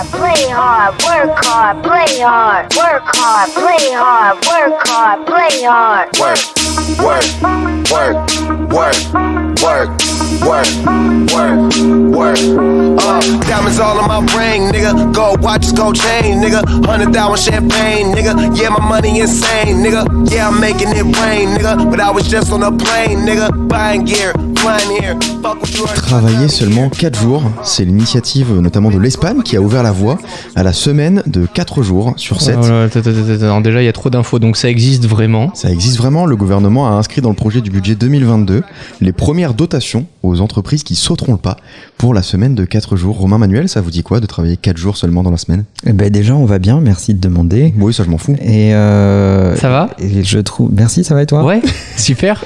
hard, play hard, work hard, play hard, work hard, play hard, work hard, play hard. Work, work, work, work, work, work, work, work. Diamonds all on my ring, nigga. Gold watches, gold chain, nigga. 100,000 champagne, nigga. Yeah, my money insane, nigga. Yeah, I'm making it rain, nigga. But I was just on a plane, nigga. Buying gear, flying here. Fuck what you heard. Travailler seulement 4 jours, c'est l'initiative notamment de l'Espagne qui a ouvert la voie à la semaine de 4 jours sur 7. Non, déjà il y a trop d'infos, donc ça existe vraiment. Ça existe vraiment, le gouvernement a inscrit dans le projet du budget 2022 les premières dotations aux entreprises qui sauteront le pas pour la semaine de 4 jours. Romain Manuel, ça vous dit quoi de travailler 4 jours seulement dans la semaine ? Eh ben déjà on va bien, merci de demander. Oui, ça je m'en fous. Et ça va ? Et je trouve... Merci, ça va et toi ? Ouais, super.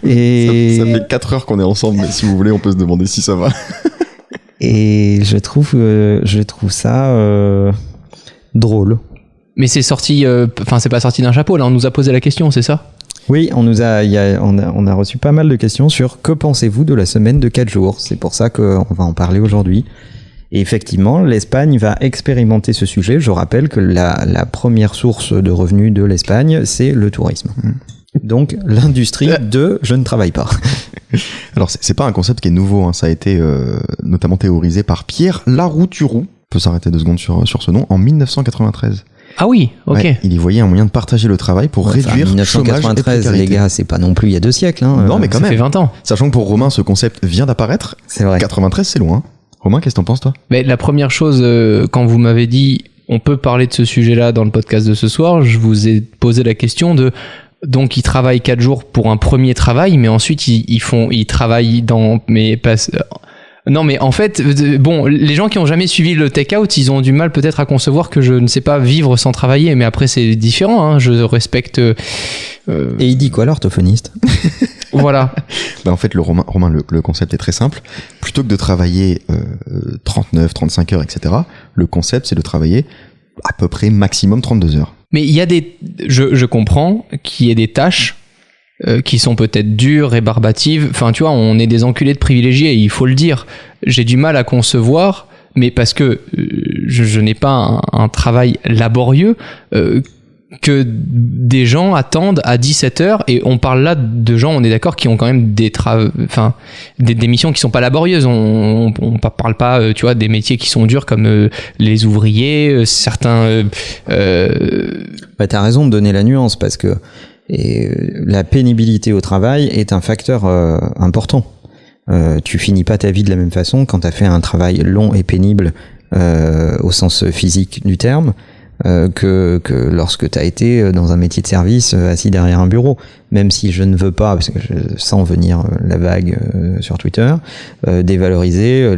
Et... Ça fait 4 heures qu'on est ensemble, mais si vous voulez on peut se demander si ça va. Et je trouve ça drôle. Mais c'est sorti, c'est pas sorti d'un chapeau, là on nous a posé la question, c'est ça ? Oui, on a reçu pas mal de questions sur que pensez-vous de la semaine de 4 jours. C'est pour ça qu'on va en parler aujourd'hui. Et effectivement, l'Espagne va expérimenter ce sujet. Je rappelle que la première source de revenus de l'Espagne, c'est le tourisme. Donc l'industrie de je ne travaille pas. Alors c'est pas un concept qui est nouveau, hein. Ça a été notamment théorisé par Pierre Larouturou. On peut s'arrêter 2 secondes sur ce nom, en 1993. Ah oui, ok. Ouais, il y voyait un moyen de partager le travail pour réduire 1993, les gars, c'est pas non plus il y a 2 siècles. Hein. Non, mais quand ça même. fait 20 ans. Sachant que pour Romain, ce concept vient d'apparaître. C'est vrai. 93, c'est loin. Romain, qu'est-ce que t'en penses, toi ? Mais la première chose, quand vous m'avez dit on peut parler de ce sujet-là dans le podcast de ce soir, je vous ai posé la question de donc ils travaillent 4 jours pour un premier travail, mais ensuite ils travaillent dans non mais en fait bon, les gens qui ont jamais suivi le take-out, ils ont du mal peut-être à concevoir que je ne sais pas vivre sans travailler, mais après c'est différent, hein, je respecte. Et il dit quoi l'orthophoniste ? Voilà. En fait, Romain, le concept est très simple. Plutôt que de travailler 39, 35 heures, etc., le concept c'est de travailler à peu près maximum 32 heures. Mais il y a je comprends qu'il y ait des tâches qui sont peut-être dures, rébarbatives. Enfin, tu vois, on est des enculés de privilégiés, il faut le dire. J'ai du mal à concevoir, mais parce que je n'ai pas un travail laborieux, que des gens attendent à 17h, et on parle là de gens, on est d'accord, qui ont quand même des missions qui sont pas laborieuses. On parle pas, tu vois, des métiers qui sont durs comme les ouvriers, certains... T'as raison de donner la nuance, parce que la pénibilité au travail est un facteur important. Tu finis pas ta vie de la même façon quand t'as fait un travail long et pénible au sens physique du terme, que lorsque tu as été dans un métier de service assis derrière un bureau. Même si je ne veux pas, parce que je sens venir la vague sur Twitter, dévaloriser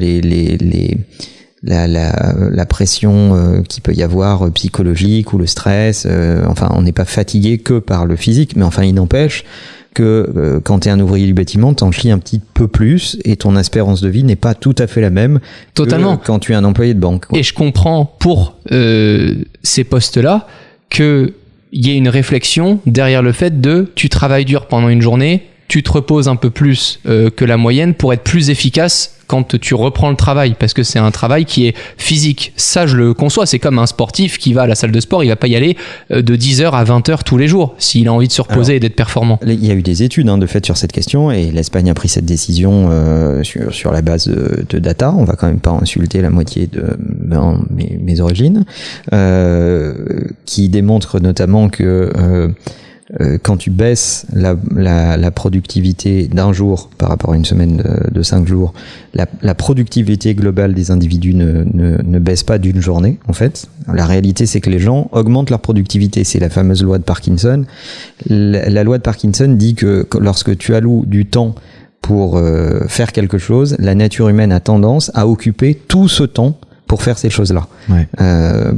la pression qu'il peut y avoir psychologique ou le stress. Enfin, on n'est pas fatigué que par le physique, mais enfin, il n'empêche que quand tu es un ouvrier du bâtiment, t'en chies un petit peu plus et ton espérance de vie n'est pas tout à fait la même. Totalement. Que quand tu es un employé de banque, quoi. Et je comprends pour ces postes-là qu'il y ait une réflexion derrière le fait de tu travailles dur pendant une journée, tu te reposes un peu plus que la moyenne pour être plus efficace quand tu reprends le travail, parce que c'est un travail qui est physique. Ça, je le conçois. C'est comme un sportif qui va à la salle de sport, il va pas y aller de 10h à 20h tous les jours s'il a envie de se reposer et d'être performant. Il y a eu des études de fait sur cette question, et l'Espagne a pris cette décision sur la base de data. On va quand même pas insulter la moitié de mes origines, qui démontre notamment que quand tu baisses la productivité d'un jour par rapport à une semaine de 5 jours, la productivité globale des individus ne baisse pas d'une journée, en fait. La réalité, c'est que les gens augmentent leur productivité. C'est la fameuse loi de Parkinson. La loi de Parkinson dit que lorsque tu alloues du temps pour faire quelque chose, la nature humaine a tendance à occuper tout ce temps pour faire ces choses-là. Ouais.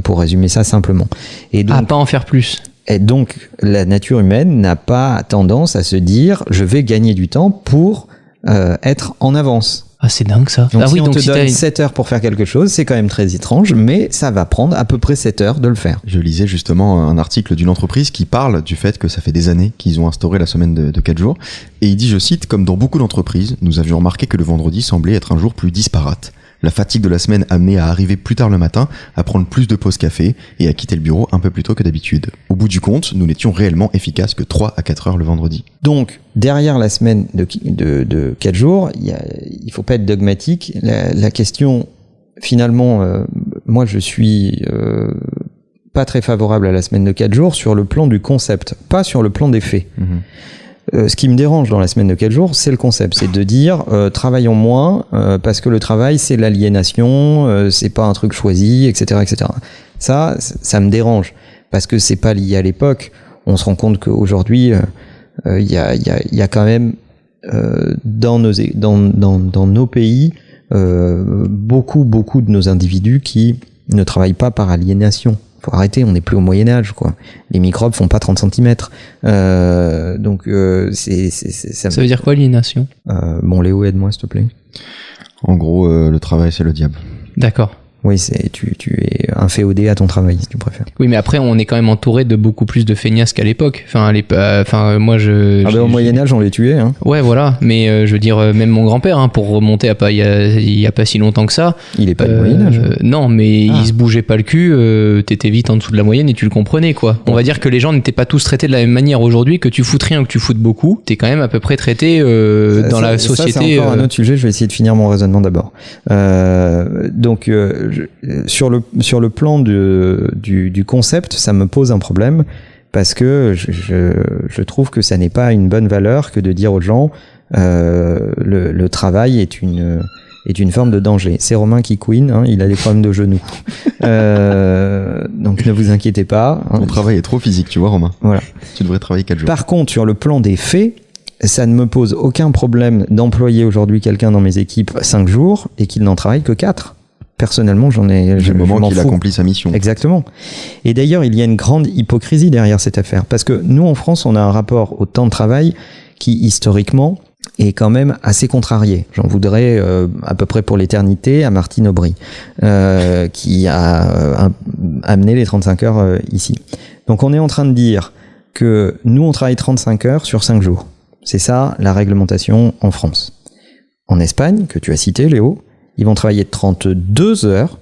Pour résumer ça simplement. Et donc, pas en faire plus. Et donc, la nature humaine n'a pas tendance à se dire « je vais gagner du temps pour être en avance ». Ah, c'est dingue ça. Donc, ah si oui, on donc te si donne t'as 7 heures pour faire quelque chose, c'est quand même très étrange, mais ça va prendre à peu près 7 heures de le faire. Je lisais justement un article d'une entreprise qui parle du fait que ça fait des années qu'ils ont instauré la semaine de 4 jours. Et il dit, je cite, comme dans beaucoup d'entreprises, nous avions remarqué que le vendredi semblait être un jour plus disparate. La fatigue de la semaine amenait à arriver plus tard le matin, à prendre plus de pauses café et à quitter le bureau un peu plus tôt que d'habitude. Au bout du compte, nous n'étions réellement efficaces que 3 à 4 heures le vendredi. Donc, derrière la semaine de 4 jours, il faut pas être dogmatique. La question, finalement, moi je suis pas très favorable à la semaine de 4 jours sur le plan du concept, pas sur le plan des faits. Ce qui me dérange dans la semaine de 4 jours, c'est le concept, c'est de dire travaillons moins parce que le travail c'est l'aliénation, c'est pas un truc choisi, etc., etc. Ça me dérange parce que c'est pas lié à l'époque. On se rend compte qu'aujourd'hui il y a quand même dans nos pays beaucoup de nos individus qui ne travaillent pas par aliénation. Faut arrêter, on n'est plus au Moyen-Âge, quoi. Les microbes font pas 30 cm. Donc, Ça veut dire quoi, aliénation? Bon, Léo, aide-moi, s'il te plaît. En gros, le travail, c'est le diable. D'accord. Oui, tu es inféodé à ton travail, si tu préfères. Oui, mais après, on est quand même entouré de beaucoup plus de feignasses qu'à l'époque. Enfin, moi, au Moyen-Âge, on les tuait, hein. Ouais, voilà. Mais je veux dire, même mon grand-père, hein, pour remonter à il y a pas si longtemps que ça. Il est pas du Moyen-Âge. Non, mais il se bougeait pas le cul. T'étais vite en dessous de la moyenne et tu le comprenais, quoi. On va dire que les gens n'étaient pas tous traités de la même manière aujourd'hui. Que tu foutes rien ou que tu foutes beaucoup, t'es quand même à peu près traité dans la société. Ça, c'est encore un autre sujet. Je vais essayer de finir mon raisonnement d'abord. Donc, sur le plan du concept, ça me pose un problème parce que je trouve que ça n'est pas une bonne valeur que de dire aux gens le travail est une forme de danger. C'est Romain qui couine, hein, il a des problèmes de genoux. Donc ne vous inquiétez pas. Hein. Ton travail est trop physique, tu vois, Romain. Voilà. Tu devrais travailler 4 jours. Par contre, sur le plan des faits, ça ne me pose aucun problème d'employer aujourd'hui quelqu'un dans mes équipes 5 jours et qu'il n'en travaille que 4. Personnellement, Du moment qu'il accomplit sa mission. Exactement. Et d'ailleurs, il y a une grande hypocrisie derrière cette affaire. Parce que nous, en France, on a un rapport au temps de travail qui, historiquement, est quand même assez contrarié. J'en voudrais à peu près pour l'éternité à Martine Aubry, qui a amené les 35 heures ici. Donc on est en train de dire que nous, on travaille 35 heures sur 5 jours. C'est ça la réglementation en France. En Espagne, que tu as cité, Léo, ils vont travailler 32 heures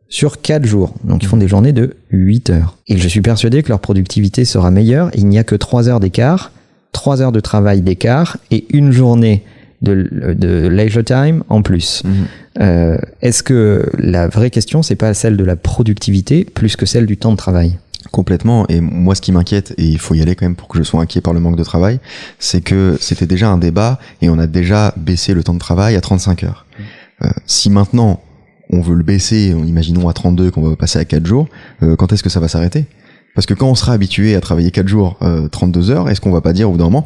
sur 4 jours. Donc ils font des journées de 8 heures. Et je suis persuadé que leur productivité sera meilleure. Il n'y a que 3 heures d'écart, 3 heures de travail d'écart et une journée de leisure time en plus. Est-ce que la vraie question, c'est pas celle de la productivité plus que celle du temps de travail ? Complètement. Et moi, ce qui m'inquiète, et il faut y aller quand même pour que je sois inquiet par le manque de travail, c'est que c'était déjà un débat et on a déjà baissé le temps de travail à 35 heures. Si maintenant on veut le baisser, imaginons à 32, qu'on va passer à 4 jours, quand est-ce que ça va s'arrêter ? Parce que quand on sera habitué à travailler 4 jours, 32 heures, est-ce qu'on va pas dire au bout d'un moment,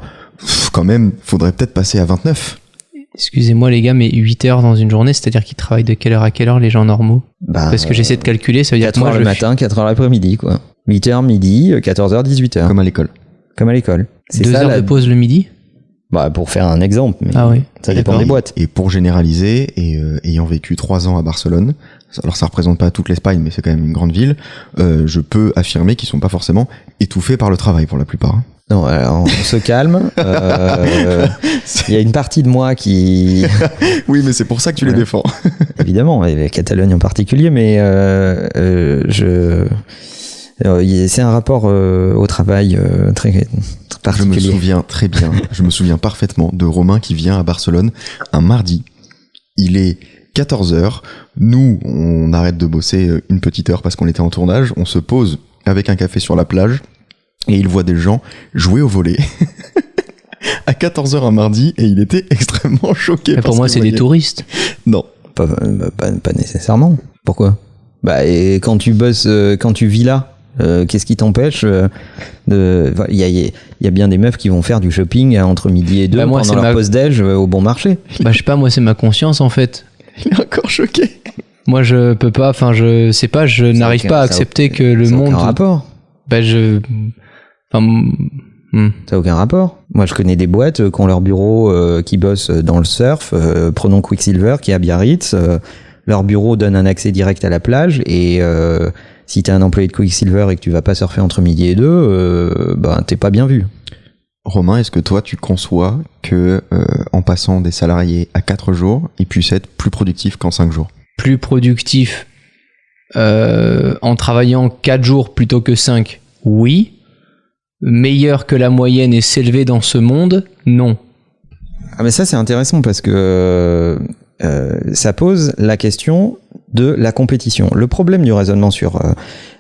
quand même, faudrait peut-être passer à 29 ? Excusez-moi les gars, mais 8 heures dans une journée, c'est-à-dire qu'ils travaillent de quelle heure à quelle heure les gens normaux ? Parce que j'essaie de calculer, ça veut dire 4 que moi heures le matin, 4 heures l'après-midi, quoi. 8h midi, 14h, 18h. Comme à l'école. Comme à l'école. C'est 2 heures de pause le midi ? Bah, pour faire un exemple, mais ah oui. ça dépend des boîtes. Et pour généraliser, et ayant vécu 3 ans à Barcelone, alors ça représente pas toute l'Espagne, mais c'est quand même une grande ville, je peux affirmer qu'ils sont pas forcément étouffés par le travail pour la plupart. Non, alors on se calme. Il y a une partie de moi qui... Oui, mais c'est pour ça que tu les défends. Évidemment, et la Catalogne en particulier, mais c'est un rapport au travail très particulier. Je me souviens très bien, je me souviens parfaitement de Romain qui vient à Barcelone un mardi. Il est 14h, nous on arrête de bosser une petite heure parce qu'on était en tournage, on se pose avec un café sur la plage et il voit des gens jouer au volley à 14h un mardi et il était extrêmement choqué. Pour moi c'est des touristes. Non. Pas nécessairement. Pourquoi ? Bah, et quand tu bosses, quand tu vis là, qu'est-ce qui t'empêche de... Il y a bien des meufs qui vont faire du shopping entre midi et 2 pendant leur pause déj au bon marché. Bah je sais pas, moi c'est ma conscience en fait. Il est encore choqué. Moi je peux pas, enfin je sais pas, je n'arrive pas à accepter que le monde... Aucun rapport. Bah Ça n'a aucun rapport. Moi, je connais des boîtes qui ont leur bureau, qui bossent dans le surf. Prenons Quicksilver, qui est à Biarritz. Leur bureau donne un accès direct à la plage. Et si t'es un employé de Quicksilver et que tu vas pas surfer entre midi et 2, t'es pas bien vu. Romain, est-ce que toi, tu conçois que en passant des salariés à 4 jours, ils puissent être plus productifs qu'en 5 jours? Plus productifs en travaillant 4 jours plutôt que 5, oui. Meilleur que la moyenne et s'élever dans ce monde, non. Ah mais ça c'est intéressant parce que ça pose la question de la compétition. Le problème du raisonnement sur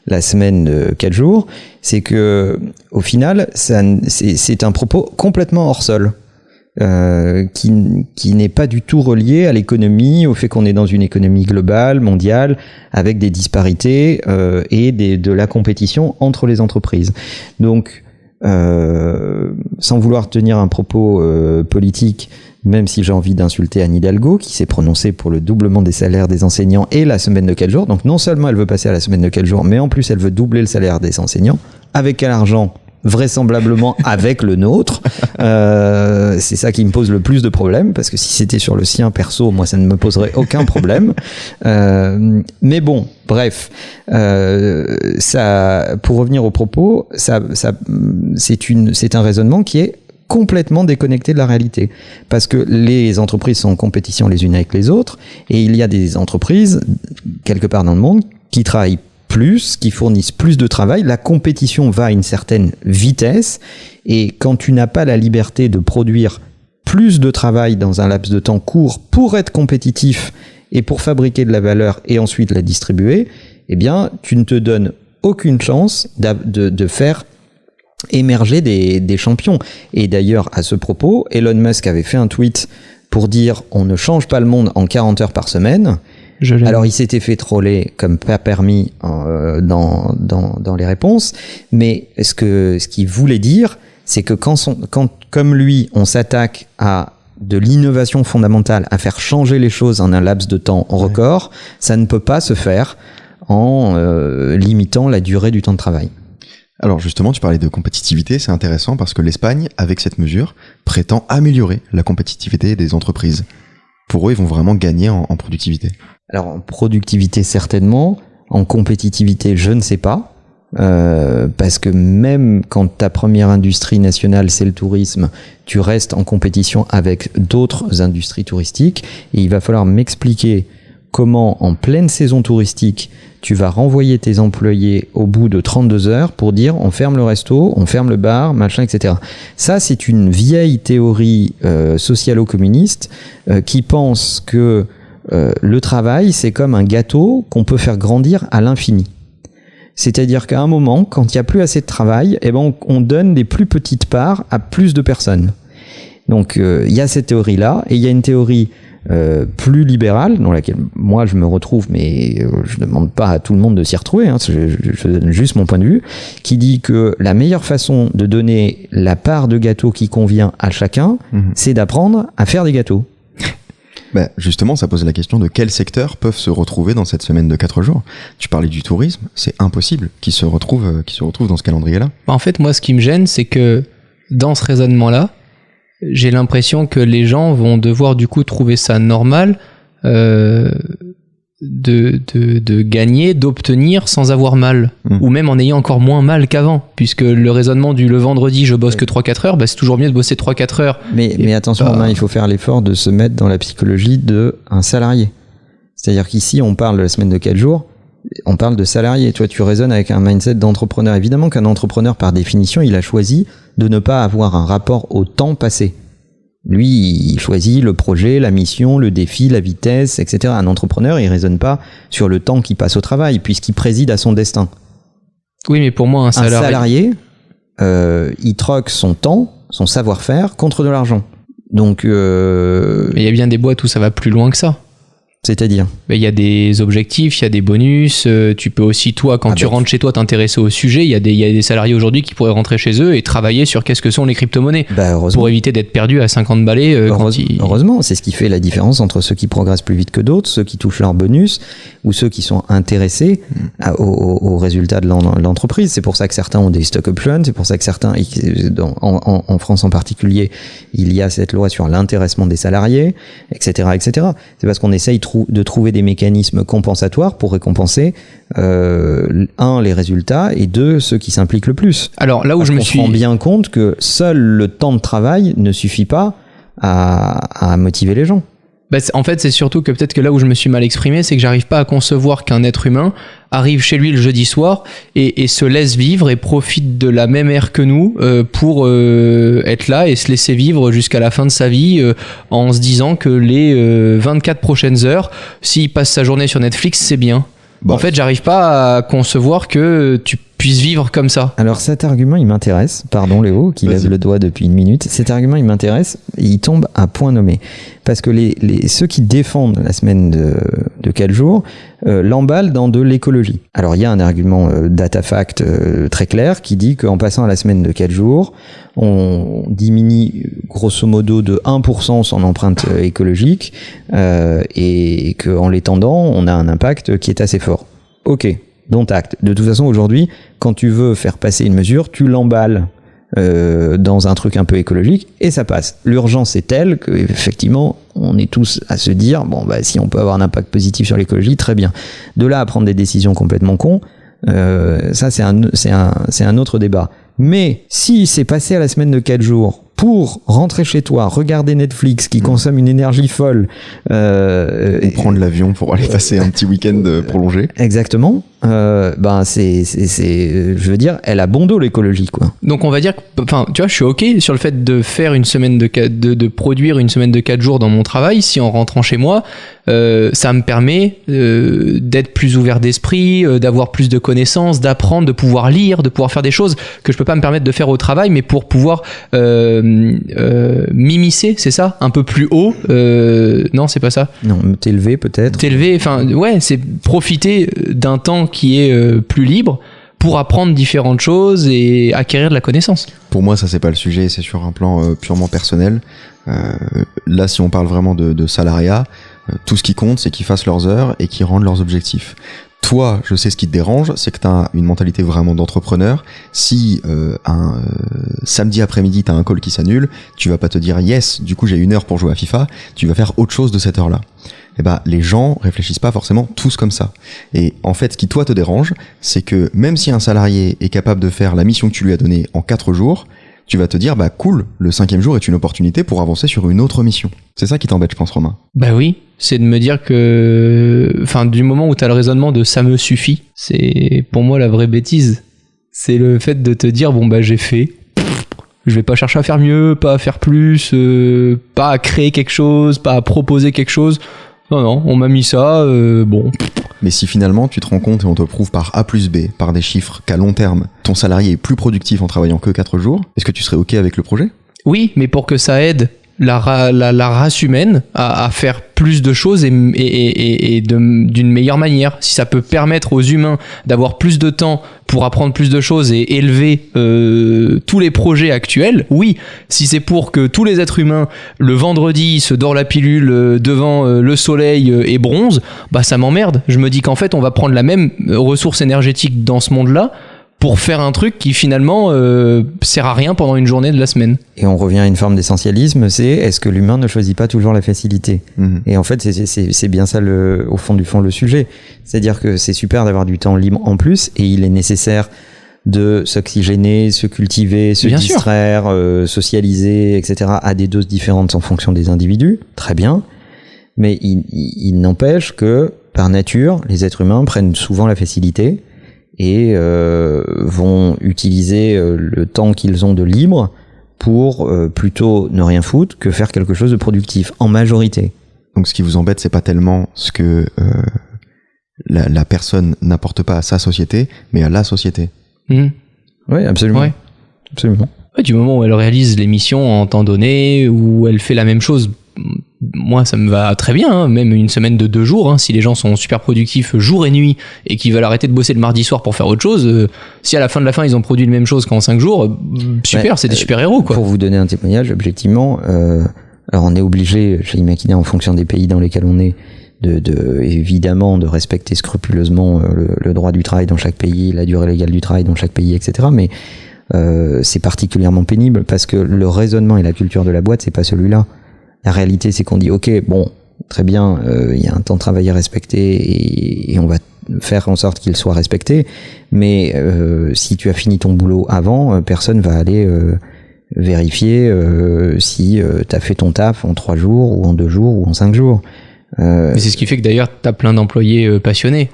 la semaine de 4 jours, c'est que au final, c'est un propos complètement hors sol. Qui n'est pas du tout relié à l'économie, au fait qu'on est dans une économie globale, mondiale, avec des disparités et de la compétition entre les entreprises. Donc, sans vouloir tenir un propos politique, même si j'ai envie d'insulter Anne Hidalgo, qui s'est prononcée pour le doublement des salaires des enseignants et la semaine de 4 jours. Donc non seulement elle veut passer à la semaine de 4 jours, mais en plus elle veut doubler le salaire des enseignants. Avec quel argent ? Vraisemblablement avec le nôtre. C'est ça qui me pose le plus de problèmes, parce que si c'était sur le sien perso, moi ça ne me poserait aucun problème. Mais bon, bref, ça, pour revenir au propos, c'est un raisonnement qui est complètement déconnecté de la réalité, parce que les entreprises sont en compétition les unes avec les autres, et il y a des entreprises quelque part dans le monde qui travaillent plus, qui fournissent plus de travail. La compétition va à une certaine vitesse, et quand tu n'as pas la liberté de produire plus de travail dans un laps de temps court pour être compétitif et pour fabriquer de la valeur et ensuite la distribuer, eh bien, tu ne te donnes aucune chance de faire émerger des champions. Et d'ailleurs, à ce propos, Elon Musk avait fait un tweet pour dire « on ne change pas le monde en 40 heures par semaine ». Alors il s'était fait troller comme pas permis dans les réponses, mais ce qu'il voulait dire, c'est que quand comme lui, on s'attaque à de l'innovation fondamentale, à faire changer les choses en un laps de temps record, ça ne peut pas se faire en limitant la durée du temps de travail. Alors justement, tu parlais de compétitivité, c'est intéressant parce que l'Espagne, avec cette mesure, prétend améliorer la compétitivité des entreprises. Pour eux, ils vont vraiment gagner en productivité. Alors en productivité certainement, en compétitivité je ne sais pas, parce que même quand ta première industrie nationale c'est le tourisme, tu restes en compétition avec d'autres industries touristiques, et il va falloir m'expliquer comment en pleine saison touristique tu vas renvoyer tes employés au bout de 32 heures pour dire on ferme le resto, on ferme le bar, machin, etc. Ça c'est une vieille théorie socialo-communiste qui pense que le travail, c'est comme un gâteau qu'on peut faire grandir à l'infini. C'est-à-dire qu'à un moment, quand il n'y a plus assez de travail, eh ben on donne des plus petites parts à plus de personnes. Donc il y a cette théorie-là, et il y a une théorie plus libérale, dans laquelle moi je me retrouve, mais je ne demande pas à tout le monde de s'y retrouver, hein, je donne juste mon point de vue, qui dit que la meilleure façon de donner la part de gâteau qui convient à chacun, c'est d'apprendre à faire des gâteaux. Bah justement, ça pose la question de quels secteurs peuvent se retrouver dans cette semaine de 4 jours. Tu parlais du tourisme, c'est impossible qu'ils se retrouvent dans ce calendrier-là. En fait, moi, ce qui me gêne, c'est que dans ce raisonnement-là, j'ai l'impression que les gens vont devoir du coup trouver ça normal de gagner, d'obtenir sans avoir mal, ou même en ayant encore moins mal qu'avant, puisque le raisonnement du le vendredi je bosse que 3-4 heures, bah c'est toujours mieux de bosser 3-4 heures. Mais attention, Romain, il faut faire l'effort de se mettre dans la psychologie d'un salarié. C'est-à-dire qu'ici on parle de la semaine de 4 jours, on parle de salarié. Toi tu raisonnes avec un mindset d'entrepreneur. Évidemment qu'un entrepreneur par définition il a choisi de ne pas avoir un rapport au temps passé. Lui, il choisit le projet, la mission, le défi, la vitesse, etc. Un entrepreneur, il raisonne pas sur le temps qu'il passe au travail, puisqu'il préside à son destin. Oui, mais pour moi, un salarié, il troque son temps, son savoir-faire contre de l'argent. Donc, mais il y a bien des boîtes où ça va plus loin que ça. C'est-à-dire? Il y a des objectifs, il y a des bonus. Tu peux aussi, toi, quand tu rentres chez toi, t'intéresser au sujet. Il y a des salariés aujourd'hui qui pourraient rentrer chez eux et travailler sur qu'est-ce que sont les crypto-monnaies. Pour éviter d'être perdu à 50 balais. Heureusement, c'est ce qui fait la différence entre ceux qui progressent plus vite que d'autres, ceux qui touchent leur bonus ou ceux qui sont intéressés aux résultats de l'entreprise. C'est pour ça que certains ont des stock options, c'est pour ça que certains, en France en particulier, il y a cette loi sur l'intéressement des salariés, etc., etc. C'est parce qu'on essaye de trouver des mécanismes compensatoires pour récompenser les résultats et ceux qui s'impliquent le plus. Alors là où je me rend bien compte que seul le temps de travail ne suffit pas à motiver les gens. En fait, c'est surtout que peut-être que là où je me suis mal exprimé, c'est que j'arrive pas à concevoir qu'un être humain arrive chez lui le jeudi soir et se laisse vivre et profite de la même ère que nous pour être là et se laisser vivre jusqu'à la fin de sa vie en se disant que les 24 prochaines heures, s'il passe sa journée sur Netflix, c'est bien. En fait, j'arrive pas à concevoir que tu puisses vivre comme ça. Alors cet argument, il m'intéresse. Pardon Léo, qui lève le doigt depuis une minute. Cet argument, il m'intéresse. Et il tombe à point nommé. Parce que ceux qui défendent la semaine de 4 jours l'emballent dans de l'écologie. Alors il y a un argument DataFact très clair qui dit qu'en passant à la semaine de 4 jours, on diminue grosso modo de 1% son empreinte écologique et qu'en l'étendant, on a un impact qui est assez fort. Ok, dont acte. De toute façon, aujourd'hui, quand tu veux faire passer une mesure, tu l'emballes dans un truc un peu écologique et ça passe. L'urgence est telle que effectivement on est tous à se dire si on peut avoir un impact positif sur l'écologie, très bien. De là à prendre des décisions complètement cons, ça c'est un autre débat. Mais si c'est passé à la semaine de 4 jours pour rentrer chez toi, regarder Netflix qui consomme une énergie folle, ou prendre l'avion pour aller passer un petit week-end prolongé. Exactement. Je veux dire, elle a bon dos l'écologie, quoi. Donc on va dire, tu vois, je suis ok sur le fait de faire une semaine de produire une semaine de 4 jours dans mon travail. Si en rentrant chez moi, ça me permet d'être plus ouvert d'esprit, d'avoir plus de connaissances, d'apprendre, de pouvoir lire, de pouvoir faire des choses que je peux pas me permettre de faire au travail, mais pour pouvoir m'immiscer, c'est ça, un peu plus haut. Non, c'est pas ça. Non, t'élever peut-être. C'est profiter d'un temps qui est plus libre pour apprendre différentes choses et acquérir de la connaissance. Pour moi, ça c'est pas le sujet, c'est sur un plan purement personnel. Là, si on parle vraiment de salariat, tout ce qui compte, c'est qu'ils fassent leurs heures et qu'ils rendent leurs objectifs. Toi, je sais ce qui te dérange, c'est que t'as une mentalité vraiment d'entrepreneur. Si un samedi après-midi t'as un call qui s'annule, tu vas pas te dire yes, du coup j'ai 1 heure pour jouer à FIFA, tu vas faire autre chose de cette heure-là. Les gens réfléchissent pas forcément tous comme ça. Et en fait, ce qui toi te dérange, c'est que même si un salarié est capable de faire la mission que tu lui as donnée en 4 jours, tu vas te dire cool, le 5e jour est une opportunité pour avancer sur une autre mission. C'est ça qui t'embête, je pense, Romain. Oui, c'est de me dire que du moment où t'as le raisonnement de ça me suffit, c'est pour moi la vraie bêtise. C'est le fait de te dire j'ai fait, je vais pas chercher à faire mieux, pas à faire plus, pas à créer quelque chose, pas à proposer quelque chose. Non, on m'a mis ça, bon. Mais si finalement tu te rends compte et on te prouve par A plus B, par des chiffres, qu'à long terme, ton salarié est plus productif en travaillant que 4 jours, est-ce que tu serais OK avec le projet ? Oui, mais pour que ça aide la race humaine à faire plus de choses et d'une meilleure manière. Si ça peut permettre aux humains d'avoir plus de temps pour apprendre plus de choses et élever tous les projets actuels, oui. Si c'est pour que tous les êtres humains, le vendredi, se dorent la pilule devant le soleil et bronze, ça m'emmerde. Je me dis qu'en fait, on va prendre la même ressource énergétique dans ce monde-là pour faire un truc qui finalement sert à rien pendant une journée de la semaine. Et on revient à une forme d'essentialisme, c'est est-ce que l'humain ne choisit pas toujours la facilité ? Et en fait, c'est bien ça au fond le sujet. C'est-à-dire que c'est super d'avoir du temps libre en plus, et il est nécessaire de s'oxygéner, se cultiver, se bien distraire, socialiser, etc. à des doses différentes en fonction des individus. Très bien. Mais il n'empêche que, par nature, les êtres humains prennent souvent la facilité et vont utiliser le temps qu'ils ont de libre pour plutôt ne rien foutre que faire quelque chose de productif, en majorité. Donc ce qui vous embête, c'est pas tellement ce que la personne n'apporte pas à sa société, mais à la société. Oui, absolument. Ouais. Absolument. Ouais, du moment où elle réalise les missions en temps donné, où elle fait la même chose moi ça me va très bien, hein, même une semaine de 2 jours, hein, si les gens sont super productifs jour et nuit et qu'ils veulent arrêter de bosser le mardi soir pour faire autre chose, si à la fin de la fin ils ont produit la même chose qu'en 5 jours, super, c'est des super-héros quoi. Pour vous donner un témoignage, objectivement, alors on est obligé chez Imakina en fonction des pays dans lesquels on est évidemment de respecter scrupuleusement le droit du travail dans chaque pays, la durée légale du travail dans chaque pays, etc. Mais c'est particulièrement pénible parce que le raisonnement et la culture de la boîte, c'est pas celui-là. La réalité, c'est qu'on dit ok, bon, très bien, il y a un temps de travail à respecter et on va faire en sorte qu'il soit respecté. Mais si tu as fini ton boulot avant, personne va aller vérifier si tu as fait ton taf en 3 jours ou en 2 jours ou en 5 jours. Mais c'est ce qui fait que d'ailleurs t'as plein d'employés passionnés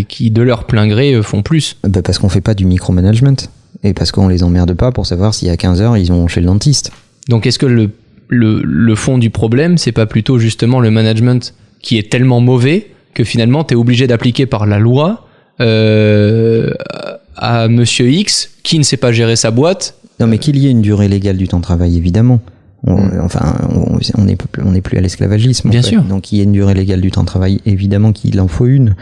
qui de leur plein gré font plus. Parce qu'on fait pas du micromanagement et parce qu'on les emmerde pas pour savoir si à 15h ils ont chez le dentiste. Donc est-ce que le fond du problème c'est pas plutôt justement le management qui est tellement mauvais que finalement t'es obligé d'appliquer par la loi à monsieur X qui ne sait pas gérer sa boîte? Non mais qu'il y ait une durée légale du temps de travail évidemment. On n'est plus à l'esclavagisme. Bien sûr. Donc il y a une durée légale du temps de travail, évidemment qu'il en faut une.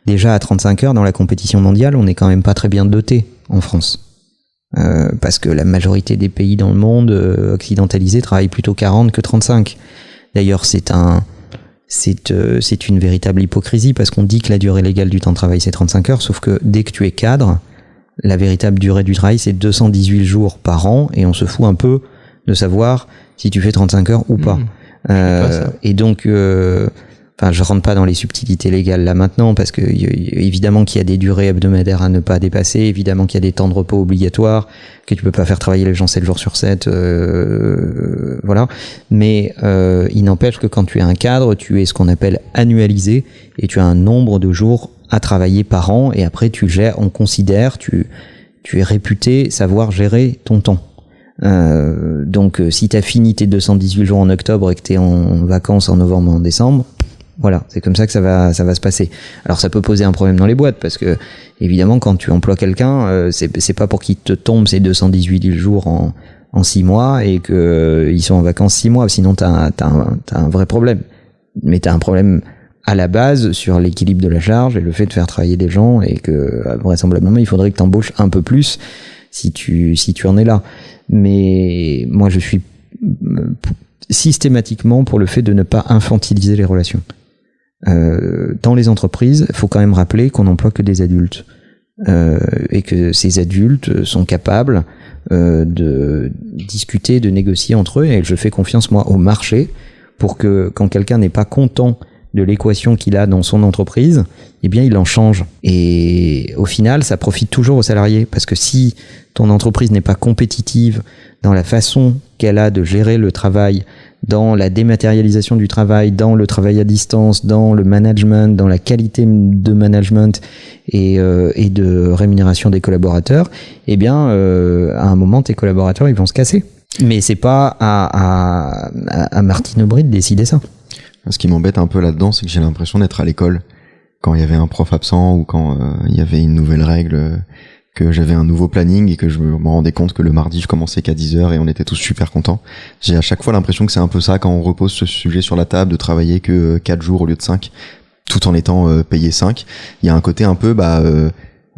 Déjà à 35 heures dans la compétition mondiale, on n'est quand même pas très bien doté en France. Parce que la majorité des pays dans le monde occidentalisé travaillent plutôt 40 que 35. D'ailleurs, c'est une véritable hypocrisie parce qu'on dit que la durée légale du temps de travail c'est 35 heures, sauf que dès que tu es cadre, la véritable durée du travail c'est 218 jours par an et on se fout un peu de savoir si tu fais 35 heures ou pas. Et donc, je rentre pas dans les subtilités légales là maintenant parce que évidemment qu'il y a des durées hebdomadaires à ne pas dépasser, évidemment qu'il y a des temps de repos obligatoires, que tu peux pas faire travailler les gens 7 jours sur 7, voilà. Mais il n'empêche que quand tu es un cadre, tu es ce qu'on appelle annualisé et tu as un nombre de jours à travailler par an et après tu gères, on considère, tu es réputé savoir gérer ton temps. Donc si t'as fini tes 218 jours en octobre et que t'es en vacances en novembre ou en décembre, voilà, c'est comme ça que ça va se passer. Alors ça peut poser un problème dans les boîtes parce que évidemment quand tu emploies quelqu'un, c'est pas pour qu'il te tombe ces 218 jours en 6 mois et que ils sont en vacances 6 mois, sinon t'as un vrai problème. Mais t'as un problème à la base sur l'équilibre de la charge et le fait de faire travailler des gens et que vraisemblablement il faudrait que t'embauches un peu plus si tu en es là. Mais moi je suis systématiquement pour le fait de ne pas infantiliser les relations. Dans les entreprises, il faut quand même rappeler qu'on n'emploie que des adultes et que ces adultes sont capables de discuter, de négocier entre eux et je fais confiance moi au marché pour que quand quelqu'un n'est pas content de l'équation qu'il a dans son entreprise, eh bien il en change. Et au final, ça profite toujours aux salariés parce que si ton entreprise n'est pas compétitive dans la façon qu'elle a de gérer le travail, dans la dématérialisation du travail, dans le travail à distance, dans le management, dans la qualité de management et de rémunération des collaborateurs, eh bien à un moment tes collaborateurs ils vont se casser. Mais c'est pas à Martine Aubry de décider ça. Ce qui m'embête un peu là-dedans, c'est que j'ai l'impression d'être à l'école quand il y avait un prof absent ou quand il y avait une nouvelle règle, que j'avais un nouveau planning et que je me rendais compte que le mardi je commençais qu'à 10h et on était tous super contents. J'ai à chaque fois l'impression que c'est un peu ça quand on repose ce sujet sur la table de travailler que 4 jours au lieu de 5 tout en étant payé 5. Il y a un côté un peu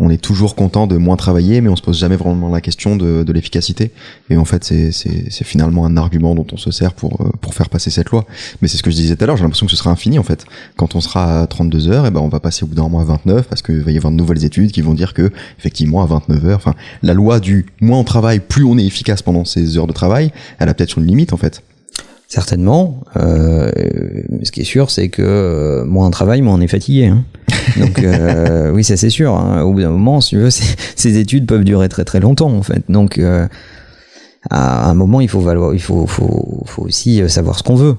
on est toujours content de moins travailler mais on se pose jamais vraiment la question de l'efficacité et en fait c'est finalement un argument dont on se sert pour faire passer cette loi. Mais c'est ce que je disais tout à l'heure, j'ai l'impression que ce sera infini en fait. Quand on sera à 32 heures, on va passer au bout d'un moment à 29 parce qu'il va y avoir de nouvelles études qui vont dire que effectivement à 29 heures, enfin la loi du moins on travaille, plus on est efficace pendant ces heures de travail, elle a peut-être une limite en fait. Certainement. Ce qui est sûr, c'est que moins on travaille, moins on est fatigué. Hein. Donc oui, ça c'est sûr. Hein. Au bout d'un moment, si tu veux, ces études peuvent durer très très longtemps en fait. Donc à un moment, il faut aussi savoir ce qu'on veut.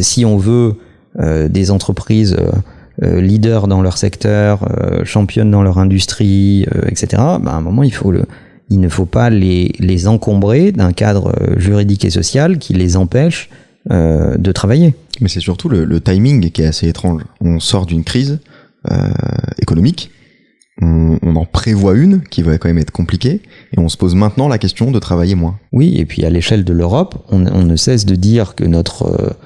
Si on veut des entreprises leaders dans leur secteur, championnes dans leur industrie, etc. À un moment, il ne faut pas les encombrer d'un cadre juridique et social qui les empêche de travailler. Mais c'est surtout le timing qui est assez étrange. On sort d'une crise économique, on en prévoit une qui va quand même être compliquée, et on se pose maintenant la question de travailler moins. Oui, et puis à l'échelle de l'Europe, on ne cesse de dire que notre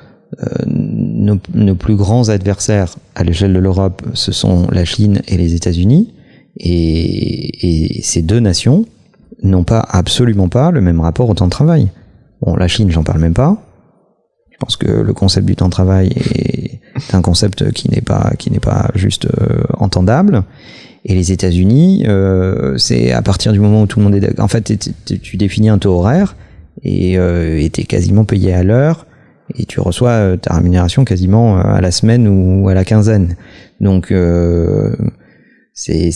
nos plus grands adversaires à l'échelle de l'Europe, ce sont la Chine et les États-Unis, et ces deux nations n'ont absolument pas le même rapport au temps de travail. Bon, la Chine, j'en parle même pas. Je pense que le concept du temps de travail est un concept qui n'est pas juste entendable. Et les États-Unis, c'est à partir du moment où tout le monde est d'accord. En fait, tu définis un taux horaire et t'es quasiment payé à l'heure et tu reçois ta rémunération quasiment à la semaine ou à la quinzaine. Donc c'est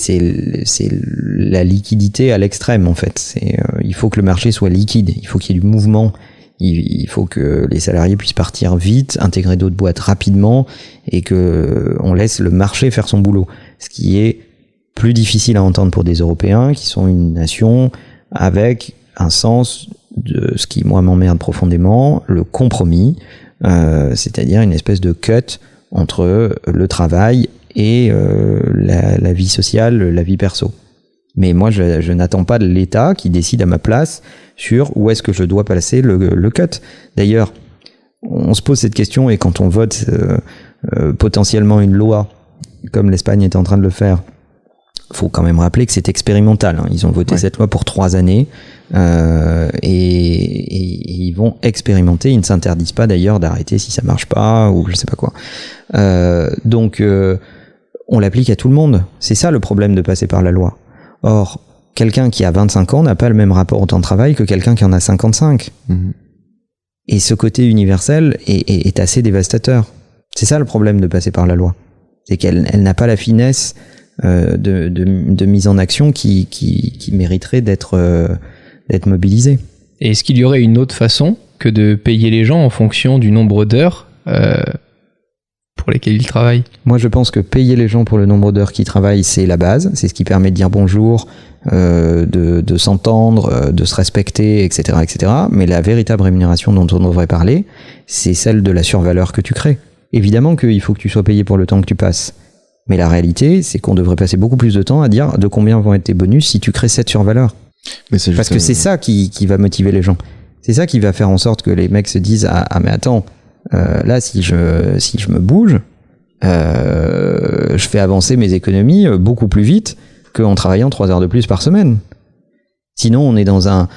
la liquidité à l'extrême en fait. Il faut que le marché soit liquide, il faut qu'il y ait du mouvement. Il faut que les salariés puissent partir vite, intégrer d'autres boîtes rapidement et que on laisse le marché faire son boulot. Ce qui est plus difficile à entendre pour des Européens qui sont une nation avec un sens de ce qui moi m'emmerde profondément, le compromis, c'est-à-dire une espèce de cut entre le travail et la vie sociale, la vie perso. Mais moi, je n'attends pas de l'État qui décide à ma place sur où est-ce que je dois placer le cut. D'ailleurs, on se pose cette question et quand on vote potentiellement une loi, comme l'Espagne est en train de le faire, faut quand même rappeler que c'est expérimental. Hein. Ils ont voté cette loi pour 3 années et ils vont expérimenter. Ils ne s'interdisent pas d'ailleurs d'arrêter si ça marche pas ou je sais pas quoi. Donc, on l'applique à tout le monde. C'est ça le problème de passer par la loi. Or, quelqu'un qui a 25 ans n'a pas le même rapport au temps de travail que quelqu'un qui en a 55. Mmh. Et ce côté universel est assez dévastateur. C'est ça le problème de passer par la loi. C'est qu'elle n'a pas la finesse de mise en action qui mériterait d'être mobilisée. Et est-ce qu'il y aurait une autre façon que de payer les gens en fonction du nombre d'heures pour lesquelles ils travaillent? Moi, je pense que payer les gens pour le nombre d'heures qu'ils travaillent, c'est la base. C'est ce qui permet de dire bonjour, de s'entendre, de se respecter, etc., etc. Mais la véritable rémunération dont on devrait parler, c'est celle de la survaleur que tu crées. Évidemment qu'il faut que tu sois payé pour le temps que tu passes. Mais la réalité, c'est qu'on devrait passer beaucoup plus de temps à dire de combien vont être tes bonus si tu crées cette survaleur. Mais c'est juste parce que c'est ça qui va motiver les gens. C'est ça qui va faire en sorte que les mecs se disent ah mais attends, là si je me bouge, je fais avancer mes économies beaucoup plus vite qu'en travaillant 3 heures de plus par semaine. Sinon on est dans un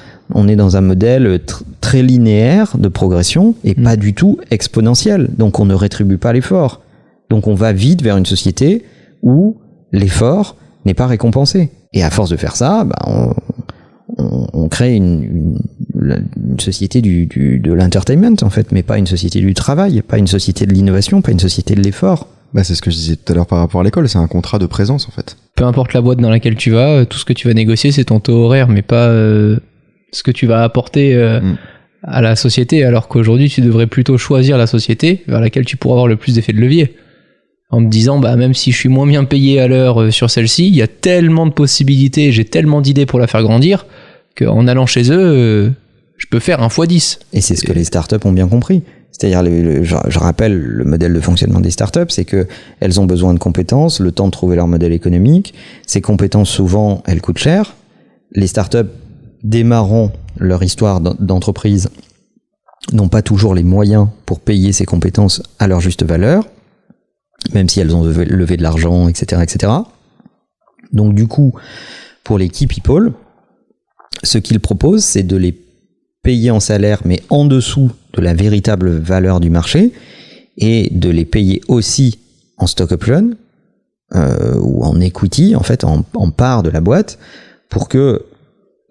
modèle très linéaire de progression et pas du tout exponentiel. Donc on ne rétribue pas l'effort. Donc on va vite vers une société où l'effort n'est pas récompensé. Et à force de faire ça, on crée une société de l'entertainment en fait, mais pas une société du travail, pas une société de l'innovation, pas une société de l'effort. C'est ce que je disais tout à l'heure par rapport à l'école, c'est un contrat de présence en fait. Peu importe la boîte dans laquelle tu vas, tout ce que tu vas négocier c'est ton taux horaire, mais pas ce que tu vas apporter à la société, alors qu'aujourd'hui tu devrais plutôt choisir la société vers laquelle tu pourras avoir le plus d'effet de levier. En te disant, même si je suis moins bien payé à l'heure sur celle-ci, il y a tellement de possibilités, j'ai tellement d'idées pour la faire grandir, qu'en allant chez eux, je peux faire un x10. Et c'est ce que les startups ont bien compris. C'est-à-dire, je rappelle, le modèle de fonctionnement des startups, c'est que elles ont besoin de compétences, le temps de trouver leur modèle économique. Ces compétences, souvent, elles coûtent cher. Les startups, démarrant leur histoire d'entreprise, n'ont pas toujours les moyens pour payer ces compétences à leur juste valeur, même si elles ont levé de l'argent, etc., etc. Donc du coup, pour les key people, ce qu'ils proposent, c'est de les payer en salaire, mais en dessous de la véritable valeur du marché, et de les payer aussi en stock option, ou en equity, en fait, en part de la boîte, pour que,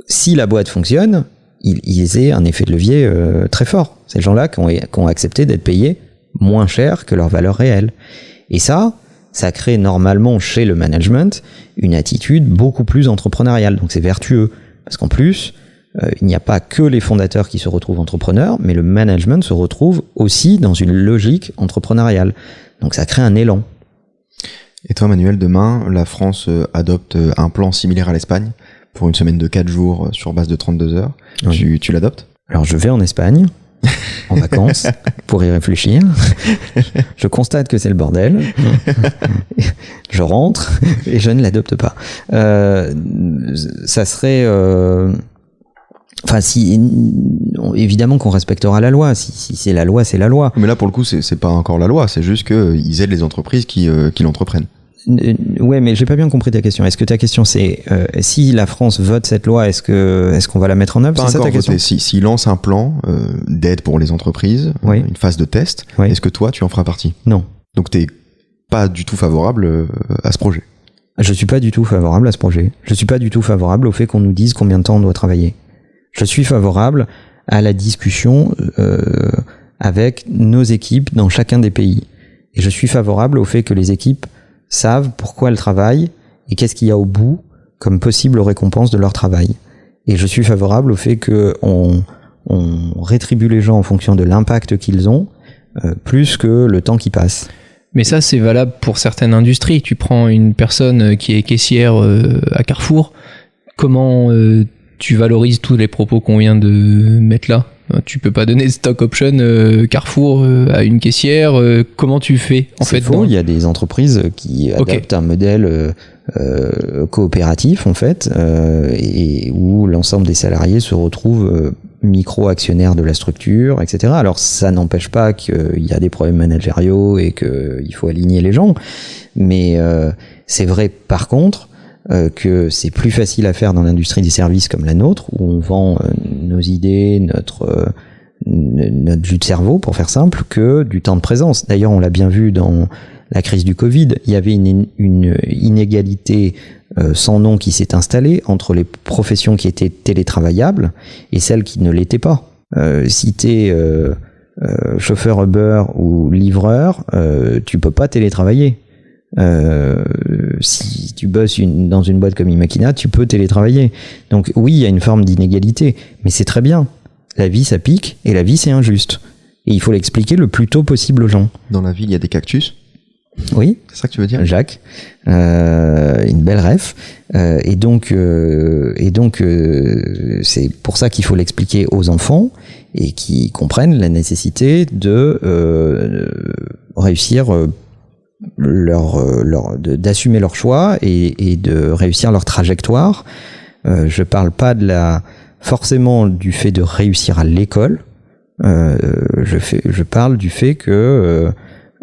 si la boîte fonctionne, ils aient un effet de levier très fort. Ces gens-là qui ont accepté d'être payés moins cher que leur valeur réelle. Et ça crée normalement chez le management une attitude beaucoup plus entrepreneuriale. Donc c'est vertueux. Parce qu'en plus, il n'y a pas que les fondateurs qui se retrouvent entrepreneurs, mais le management se retrouve aussi dans une logique entrepreneuriale. Donc ça crée un élan. Et toi Manuel, demain, la France adopte un plan similaire à l'Espagne pour une semaine de 4 jours sur base de 32 heures. Oui. Tu l'adoptes? Alors je vais en Espagne en vacances pour y réfléchir. Je constate que c'est le bordel. Je rentre et je ne l'adopte pas. Ça serait Enfin, évidemment qu'on respectera la loi. Si c'est la loi, c'est la loi. Mais là, pour le coup, c'est pas encore la loi. C'est juste qu'ils aident les entreprises qui l'entreprennent. Ouais, mais j'ai pas bien compris ta question. Est-ce que ta question c'est si la France vote cette loi, est-ce qu'on va la mettre en œuvre? Pas C'est ça encore ta question? S'ils lancent un plan d'aide pour les entreprises, Oui. une phase de test, Oui. est-ce que toi, tu en feras partie? Non. Donc t'es pas du tout favorable à ce projet. Je suis pas du tout favorable à ce projet. Je suis pas du tout favorable au fait qu'on nous dise combien de temps on doit travailler. Je suis favorable à la discussion avec nos équipes dans chacun des pays. Et je suis favorable au fait que les équipes savent pourquoi elles travaillent et qu'est-ce qu'il y a au bout comme possible récompense de leur travail. Et je suis favorable au fait qu'on rétribue les gens en fonction de l'impact qu'ils ont, plus que le temps qui passe. Mais ça, c'est valable pour certaines industries. Tu prends une personne qui est caissière à Carrefour, comment tu valorises tous les propos qu'on vient de mettre là? Tu peux pas donner de stock option Carrefour à une caissière. Comment tu fais en fait? Il y a des entreprises qui adaptent un modèle coopératif en fait, et où l'ensemble des salariés se retrouvent micro-actionnaires de la structure, etc. Alors ça n'empêche pas qu'il y a des problèmes managériaux et qu'il faut aligner les gens, mais c'est vrai par contre que c'est plus facile à faire dans l'industrie des services comme la nôtre, où on vend nos idées, notre jus de cerveau, pour faire simple, que du temps de présence. D'ailleurs, on l'a bien vu dans la crise du Covid, il y avait une inégalité sans nom qui s'est installée entre les professions qui étaient télétravaillables et celles qui ne l'étaient pas. Si t'es chauffeur Uber ou livreur, tu peux pas télétravailler. Si tu bosses dans une boîte comme Imakina, tu peux télétravailler. Donc oui, il y a une forme d'inégalité, mais c'est très bien. La vie, ça pique, et la vie, c'est injuste. Et il faut l'expliquer le plus tôt possible aux gens. Dans la ville, il y a des cactus. Oui. C'est ça que tu veux dire? Jacques, une belle ref. Et donc, c'est pour ça qu'il faut l'expliquer aux enfants et qu'ils comprennent la nécessité de réussir d'assumer leur choix et de réussir leur trajectoire. Je parle pas forcément du fait de réussir à l'école. Je parle du fait que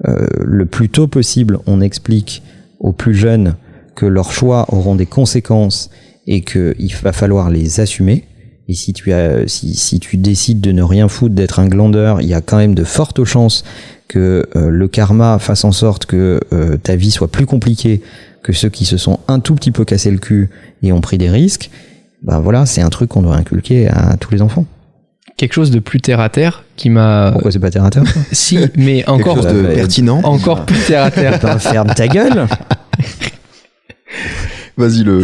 le plus tôt possible, on explique aux plus jeunes que leurs choix auront des conséquences et qu'il va falloir les assumer. Et si tu décides de ne rien foutre, d'être un glandeur, il y a quand même de fortes chances que le karma fasse en sorte que ta vie soit plus compliquée que ceux qui se sont un tout petit peu cassé le cul et ont pris des risques. Ben voilà, c'est un truc qu'on doit inculquer à tous les enfants. Quelque chose de plus terre à terre qui m'a... Pourquoi c'est pas terre à terre? Si, mais encore quelque chose de pertinent. Encore plus terre à terre. Ferme ta gueule. Vas-y, le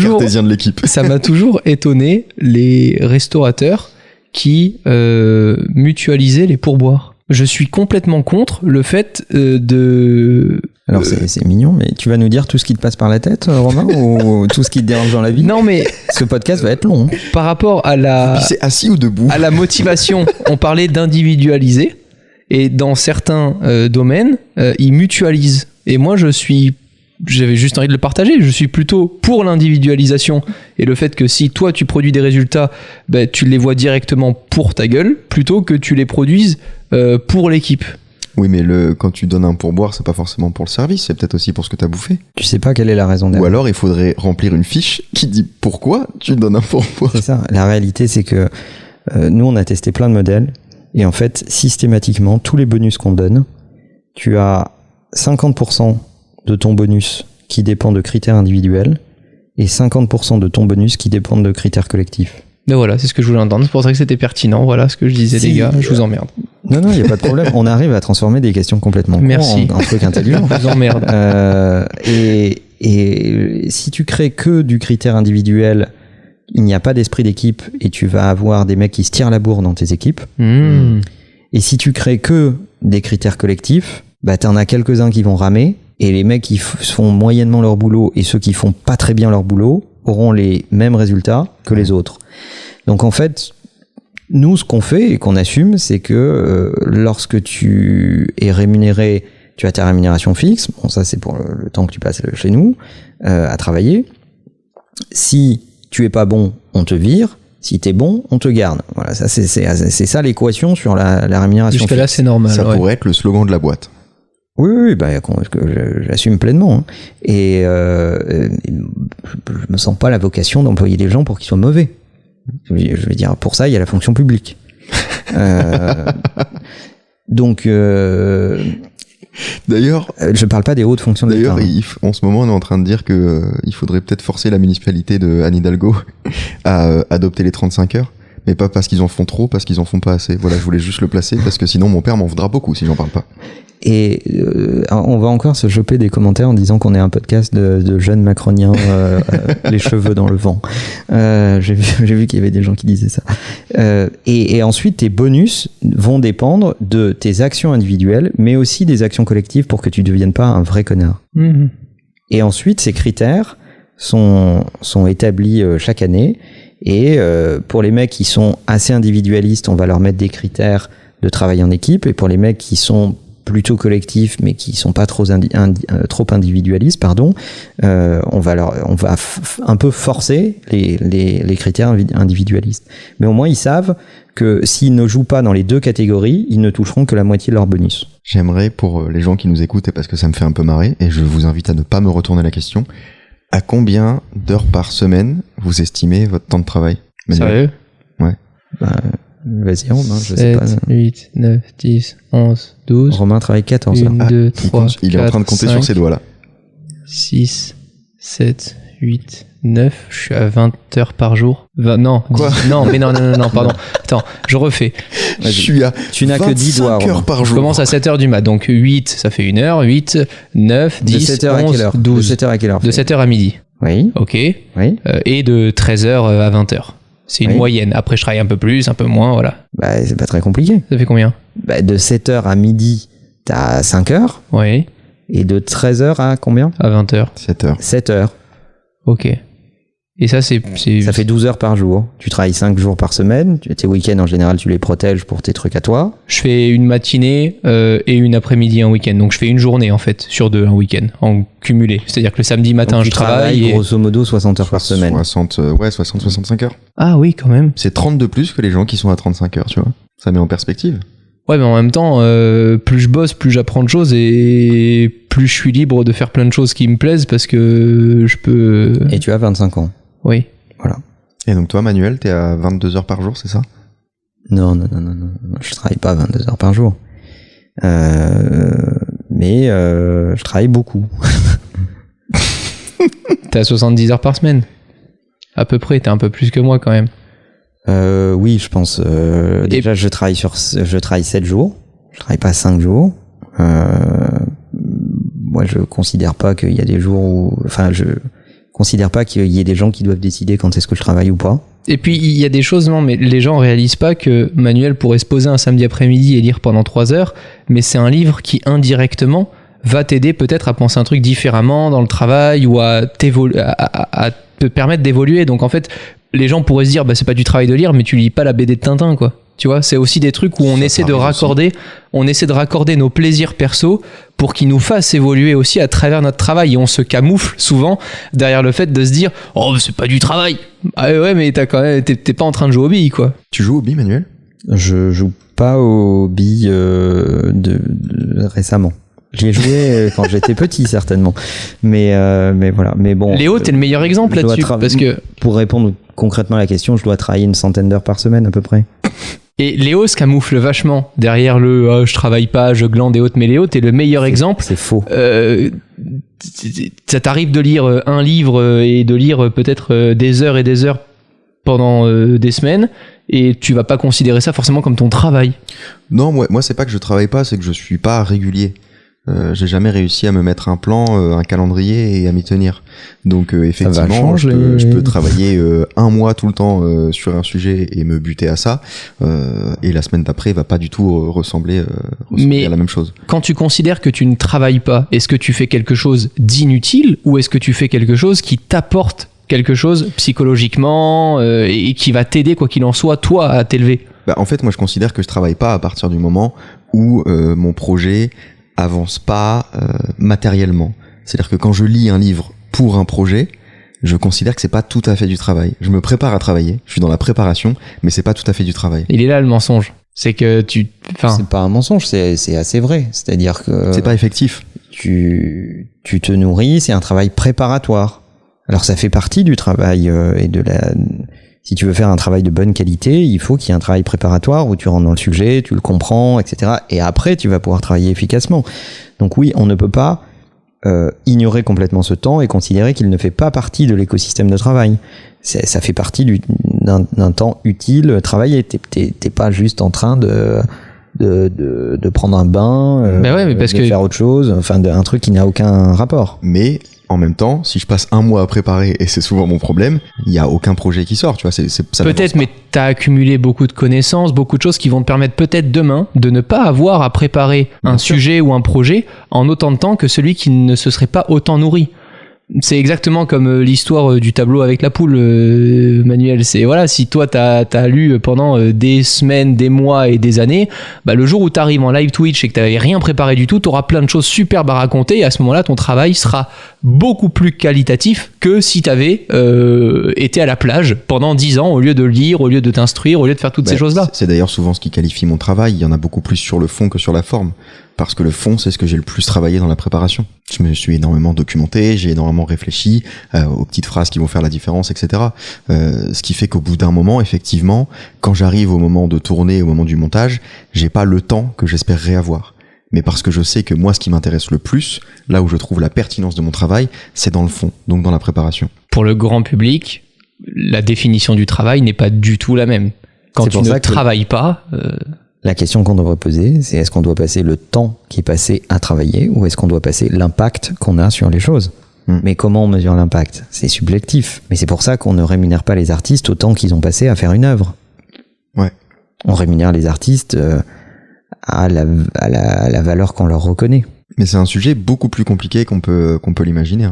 cartésien de l'équipe. Ça m'a toujours étonné les restaurateurs qui mutualisaient les pourboires. Je suis complètement contre le fait de... Alors c'est mignon, mais tu vas nous dire tout ce qui te passe par la tête, Romain, ou tout ce qui te dérange dans la vie? Non, mais ce podcast va être long. Par rapport à la... C'est assis ou debout? À la motivation, on parlait d'individualiser, et dans certains domaines, ils mutualisent. Et moi, j'avais juste envie de le partager. Je suis plutôt pour l'individualisation et le fait que si toi tu produis des résultats, ben, tu les vois directement pour ta gueule plutôt que tu les produises pour l'équipe. Oui, mais quand tu donnes un pourboire, c'est pas forcément pour le service, c'est peut-être aussi pour ce que t'as bouffé. Tu sais pas quelle est la raison derrière. Ou alors il faudrait remplir une fiche qui dit pourquoi tu donnes un pourboire. C'est ça. La réalité, c'est que nous, on a testé plein de modèles et en fait, systématiquement, tous les bonus qu'on donne, tu as 50% de ton bonus qui dépend de critères individuels et 50% de ton bonus qui dépend de critères collectifs. Ben voilà, c'est ce que je voulais entendre. C'est pour ça que c'était pertinent. Voilà ce que je disais, les gars. Je vous emmerde. Non, il n'y a pas de problème. On arrive à transformer des questions complètement Merci. En truc intelligent. Je vous emmerde. Et si tu crées que du critère individuel, il n'y a pas d'esprit d'équipe et tu vas avoir des mecs qui se tirent la bourre dans tes équipes. Et si tu crées que des critères collectifs, bah t'en as quelques-uns qui vont ramer et les mecs qui font moyennement leur boulot et ceux qui font pas très bien leur boulot auront les mêmes résultats que les autres. Donc en fait, nous, ce qu'on fait et qu'on assume, c'est que lorsque tu es rémunéré, tu as ta rémunération fixe. Bon, ça c'est pour le temps que tu passes chez nous à travailler. Si tu es pas bon, on te vire. Si t'es bon, on te garde. Voilà, ça c'est ça l'équation sur la rémunération. Jusque là, fixe. c'est normal. Ça ouais. pourrait être le slogan de la boîte. Oui, bah, j'assume pleinement. Hein. Et je me sens pas la vocation d'employer des gens pour qu'ils soient mauvais. Je veux dire, pour ça, il y a la fonction publique. Donc, D'ailleurs, je parle pas des hautes fonctions de l'État. D'ailleurs, en ce moment, on est en train de dire que il faudrait peut-être forcer la municipalité de Anne Hidalgo à adopter les 35 heures, mais pas parce qu'ils en font trop, parce qu'ils en font pas assez. Voilà, je voulais juste le placer parce que sinon mon père m'en voudra beaucoup si j'en parle pas. Et on va encore se choper des commentaires en disant qu'on est un podcast de jeunes macroniens, les cheveux dans le vent. J'ai vu qu'il y avait des gens qui disaient ça. Et ensuite, tes bonus vont dépendre de tes actions individuelles, mais aussi des actions collectives pour que tu ne deviennes pas un vrai connard. Mhm. Et ensuite, ces critères sont établis chaque année. Et pour les mecs qui sont assez individualistes, on va leur mettre des critères de travail en équipe. Et pour les mecs qui sont plutôt collectifs, mais qui sont pas trop individualistes, on va un peu forcer les critères individualistes. Mais au moins, ils savent que s'ils ne jouent pas dans les deux catégories, ils ne toucheront que la moitié de leur bonus. J'aimerais, pour les gens qui nous écoutent, et parce que ça me fait un peu marrer, et je vous invite à ne pas me retourner la question, à combien d'heures par semaine vous estimez votre temps de travail, Manuel? Sérieux? Vas-y, Romain, je sais 7, pas. 8, 9, 10, 11, 12. Romain travaille 14 heures. 1, 2, 3, Il est en train de compter sur ses doigts là. 6, 7, 8, 9. Je suis à 20 heures par jour. Non, Quoi? non, pardon. Attends, je refais. Je suis à Tu n'as que 10 doigts, 25 heures Romain. par Je jour. commence à 7 heures du mat. Donc 8, ça fait 1 heure. 8, 9, De 10, 7h à 11, quelle heure? 12. De 7h à quelle heure? De 7h à midi. Oui, Ok. oui. Et de 13h à 20h. C'est une Oui. moyenne. Après, je travaille un peu plus, un peu moins, voilà. Bah, c'est pas très compliqué. Ça fait combien? Bah, de 7h à midi, t'as 5 heures. Oui, Et de 13h à combien? à 20h. 7 heures. 7 heures. Ok. Et ça, c'est... Ça fait 12 heures par jour. Tu travailles 5 jours par semaine. Tes week-ends, en général, tu les protèges pour tes trucs à toi. Je fais une matinée et une après-midi un week-end. Donc je fais une journée en fait sur deux un week-end en cumulé. C'est-à-dire que le samedi matin Donc, je tu travaille. travailles Et... grosso modo 60 heures par semaine. 60-65 heures. Ah oui quand même. C'est 30 de plus que les gens qui sont à 35 heures, tu vois. Ça met en perspective. Ouais mais en même temps plus je bosse plus j'apprends de choses et plus je suis libre de faire plein de choses qui me plaisent parce que je peux... Et tu as 25 ans. Oui. Voilà. Et donc toi, Manuel, t'es à 22 heures par jour, c'est ça? Non. Je travaille pas 22 heures par jour. Mais je travaille beaucoup. T'es à 70 heures par semaine. À peu près, t'es un peu plus que moi quand même. Oui, je pense. Déjà, je travaille 7 jours. Je travaille pas 5 jours. Moi, je considère pas qu'il y a des jours où... Enfin, je considère pas qu'il y ait des gens qui doivent décider quand est-ce que je travaille ou pas. Et puis il y a des choses, non, mais les gens réalisent pas que Manuel pourrait se poser un samedi après-midi et lire pendant 3 heures, mais c'est un livre qui indirectement va t'aider peut-être à penser un truc différemment dans le travail ou à te permettre d'évoluer. Donc en fait, les gens pourraient se dire, bah c'est pas du travail de lire, mais tu lis pas la BD de Tintin, quoi. Tu vois, c'est aussi des trucs où on essaie de raccorder nos plaisirs perso pour qu'ils nous fassent évoluer aussi à travers notre travail. Et on se camoufle souvent derrière le fait de se dire, oh, c'est pas du travail. Ah ouais, mais t'es pas en train de jouer aux billes, quoi. Tu joues au billes, Manuel? Je joue pas aux billes récemment. J'y ai joué quand j'étais petit, certainement. Mais voilà. Mais bon. Léo, t'es le meilleur exemple je dois là-dessus. Parce que... Pour répondre concrètement à la question, je dois travailler une centaine d'heures par semaine à peu près. Et Léo se camoufle vachement derrière le je travaille pas, je glande et autres. Mais Léo, t'es le meilleur exemple. C'est faux. Ça t'arrive de lire un livre et de lire peut-être des heures et des heures pendant des semaines et tu vas pas considérer ça forcément comme ton travail. Non, moi c'est pas que je travaille pas, c'est que je suis pas régulier. J'ai jamais réussi à me mettre un plan, un calendrier et à m'y tenir. Donc effectivement, je peux travailler un mois tout le temps sur un sujet et me buter à ça. Et la semaine d'après va pas du tout ressembler à la même chose. Quand tu considères que tu ne travailles pas, est-ce que tu fais quelque chose d'inutile ou est-ce que tu fais quelque chose qui t'apporte quelque chose psychologiquement et qui va t'aider quoi qu'il en soit, toi, à t'élever? Bah, en fait, moi je considère que je travaille pas à partir du moment où mon projet avance pas matériellement. C'est-à-dire que quand je lis un livre pour un projet, je considère que c'est pas tout à fait du travail. Je me prépare à travailler, je suis dans la préparation, mais c'est pas tout à fait du travail. Il est là le mensonge. C'est que C'est pas un mensonge, c'est assez vrai. C'est-à-dire que C'est pas effectif. tu te nourris, c'est un travail préparatoire. Alors ça fait partie du travail si tu veux faire un travail de bonne qualité, il faut qu'il y ait un travail préparatoire où tu rentres dans le sujet, tu le comprends, etc. Et après, tu vas pouvoir travailler efficacement. Donc oui, on ne peut pas ignorer complètement ce temps et considérer qu'il ne fait pas partie de l'écosystème de travail. Ça fait partie d'un temps utile travailler. T'es pas juste en train de prendre un bain, mais parce de faire autre chose, enfin un truc qui n'a aucun rapport. Mais en même temps, si je passe un mois à préparer, et c'est souvent mon problème, il y a aucun projet qui sort, tu vois. Ça peut-être, mais t'as accumulé beaucoup de connaissances, beaucoup de choses qui vont te permettre peut-être demain de ne pas avoir à préparer un sujet ou un projet en autant de temps que celui qui ne se serait pas autant nourri. C'est exactement comme l'histoire du tableau avec la poule, Manuel. C'est voilà, si toi t'as lu pendant des semaines, des mois et des années, bah le jour où t'arrives en live Twitch et que t'avais rien préparé du tout, t'auras plein de choses superbes à raconter et à ce moment-là, ton travail sera beaucoup plus qualitatif que si t'avais été à la plage pendant 10 ans au lieu de lire, au lieu de t'instruire, au lieu de faire toutes ces choses-là. C'est d'ailleurs souvent ce qui qualifie mon travail. Il y en a beaucoup plus sur le fond que sur la forme. Parce que le fond, c'est ce que j'ai le plus travaillé dans la préparation. Je me suis énormément documenté, j'ai énormément réfléchi aux petites phrases qui vont faire la différence, etc. Ce qui fait qu'au bout d'un moment, effectivement, quand j'arrive au moment de tourner, au moment du montage, j'ai pas le temps que j'espérerais avoir. Mais parce que je sais que moi, ce qui m'intéresse le plus, là où je trouve la pertinence de mon travail, c'est dans le fond, donc dans la préparation. Pour le grand public, la définition du travail n'est pas du tout la même. Quand tu ne travailles pas... La question qu'on devrait poser, c'est est-ce qu'on doit passer le temps qui est passé à travailler ou est-ce qu'on doit passer l'impact qu'on a sur les choses ? Mais comment on mesure l'impact ? C'est subjectif. Mais c'est pour ça qu'on ne rémunère pas les artistes autant qu'ils ont passé à faire une œuvre. Ouais. On rémunère les artistes à la valeur qu'on leur reconnaît. Mais c'est un sujet beaucoup plus compliqué qu'on peut l'imaginer.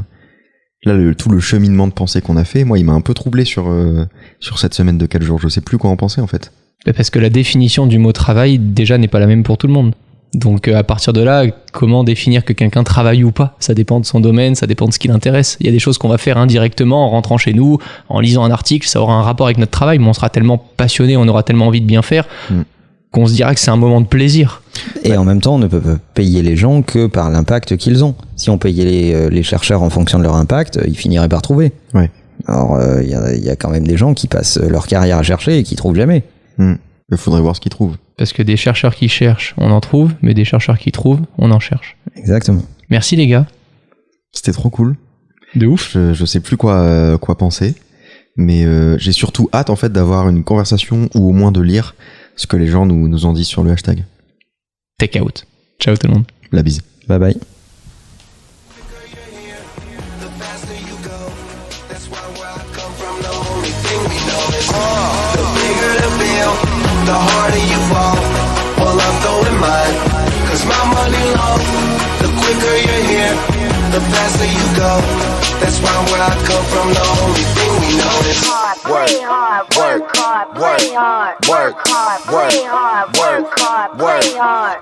Là, tout le cheminement de pensée qu'on a fait, moi, il m'a un peu troublé sur cette semaine de 4 jours. Je sais plus quoi en penser, en fait. Parce que la définition du mot travail, déjà, n'est pas la même pour tout le monde. Donc, à partir de là, comment définir que quelqu'un travaille ou pas ? Ça dépend de son domaine, ça dépend de ce qui l'intéresse. Il y a des choses qu'on va faire indirectement en rentrant chez nous, en lisant un article, ça aura un rapport avec notre travail, mais on sera tellement passionné, on aura tellement envie de bien faire, qu'on se dira que c'est un moment de plaisir. Et en même temps, on ne peut pas payer les gens que par l'impact qu'ils ont. Si on payait les chercheurs en fonction de leur impact, ils finiraient par trouver. Ouais. Alors, il y a quand même des gens qui passent leur carrière à chercher et qui trouvent jamais. Il faudrait voir ce qu'ils trouvent. Parce que des chercheurs qui cherchent, on en trouve, mais des chercheurs qui trouvent, on en cherche. Exactement. Merci les gars. C'était trop cool. De ouf. Je sais plus quoi penser, mais j'ai surtout hâte en fait d'avoir une conversation ou au moins de lire ce que les gens nous ont dit sur le hashtag. Take out. Ciao tout le monde. La bise. Bye bye. The harder you fall, well I'm throwing mine, cause my money long. The quicker you're here, the faster you go. That's why where I come from, the only thing we know is Play hard, work hard, play hard, work hard, play hard, work hard, play hard.